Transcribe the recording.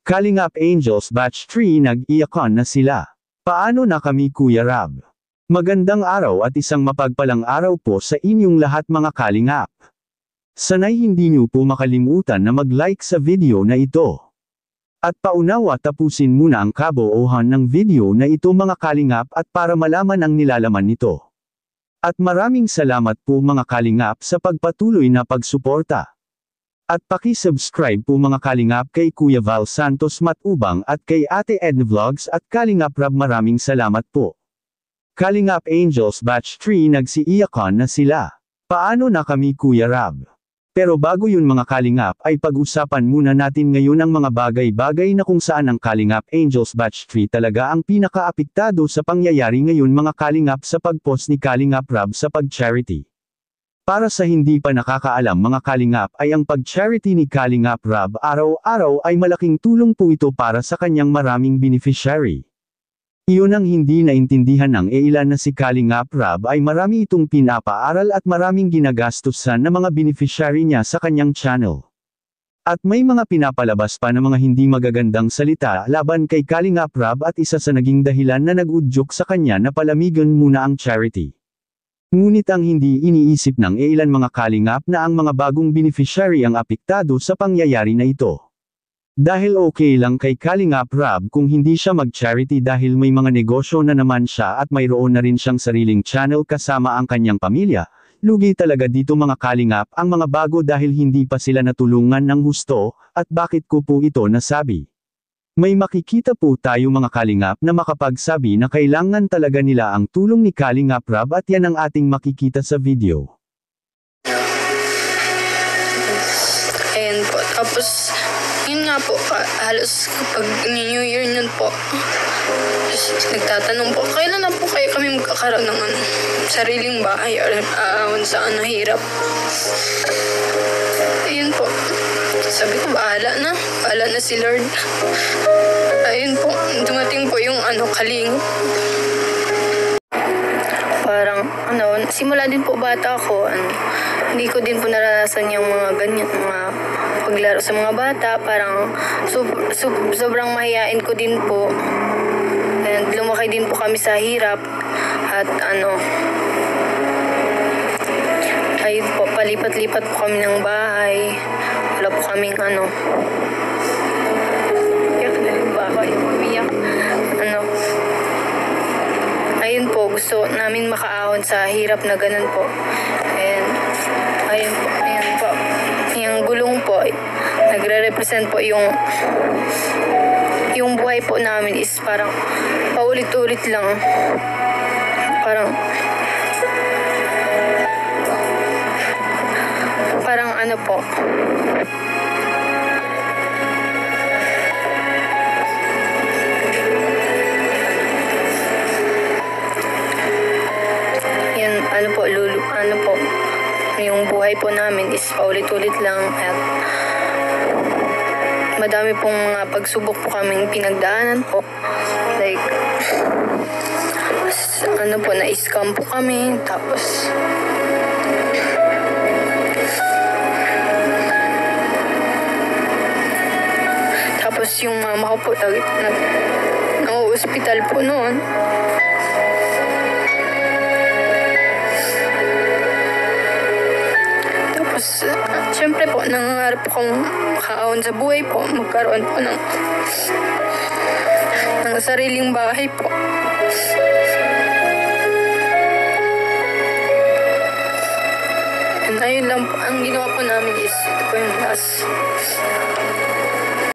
Kalingap Angels Batch 3 nag-iyakan na sila. Paano na kami Kuya Rab? Magandang araw at isang mapagpalang araw po sa inyong lahat mga Kalingap. Sanay hindi niyo po makalimutan na mag-like sa video na ito. At paunawa tapusin muna ang kabuuhan ng video na ito mga Kalingap at para malaman ang nilalaman nito. At maraming salamat po mga Kalingap sa pagpatuloy na pagsuporta. At paki-subscribe po mga Kalingap kay Kuya Val Santos Matubang at kay Ate Edna Vlogs at Kalingap Rab maraming salamat po. Kalingap Angels Batch 3 nagsiiyakan na sila. Paano na kami Kuya Rab? Pero bago yun mga Kalingap ay pag-usapan muna natin ngayon ang mga bagay-bagay na kung saan ang Kalingap Angels Batch 3 talaga ang pinaka-apektado sa pangyayari ngayon mga Kalingap sa pag-post ni Kalingap Rab sa pag-charity. Para sa hindi pa nakakaalam mga Kalingap ay ang pag-charity ni Kalingap Rab araw-araw ay malaking tulong po ito para sa kanyang maraming beneficiary. Iyon ang hindi naintindihan ng ilan na si Kalingap Rab ay marami itong pinapaaral at maraming ginagastusan na mga beneficiary niya sa kanyang channel. At may mga pinapalabas pa na mga hindi magagandang salita laban kay Kalingap Rab at isa sa naging dahilan na nag-udyok sa kanya na palamigan muna ang charity. Ngunit ang hindi iniisip ng ilan mga Kalingap na ang mga bagong beneficiary ang apektado sa pangyayari na ito. Dahil okay lang kay Kalingap Rab kung hindi siya mag-charity dahil may mga negosyo na naman siya at mayroon na rin siyang sariling channel kasama ang kanyang pamilya, lugi talaga dito mga Kalingap ang mga bago dahil hindi pa sila natulungan ng husto, at bakit ko po ito nasabi? May makikita po tayo mga Kalingap na makapagsabi na kailangan talaga nila ang tulong ni Kalingap Rab at yan ang ating makikita sa video. Ayan po, tapos yun nga po, halos kapag New Year nun po, nagtatanong po, kailan na po kayo kami magkakaroon ng sariling bahay or saan nahirap. Ayun po. Sabi ko, bahala na si Lord. Ayun po, dumating po yung Kalingap. Parang, simula din po bata ako, hindi ko din po naranasan yung mga ganyan, mga paglaro sa mga bata. Parang, sobrang mahiyain ko din po. And lumaki din po kami sa hirap. At ayun po, palipat-lipat po kami ng bahay. Wala po kaming ayun po, gusto namin makaahon sa hirap na ganun po. And ayun po, yung gulong po, nagre-represent po yung buhay po namin is parang paulit-ulit lang. Parang po. Yan, po, yung buhay po namin is paulit-ulit lang at madami pong mga pagsubok po kaming pinagdaanan po. Like, na-scam po kami, tapos yung mama ko po nag-hospital po noon. Tapos, syempre po, nangangarap akong makaahon sa buhay po, magkaroon po ng sariling bahay po. And ayun lang po, ang ginawa po namin is, ito po yung last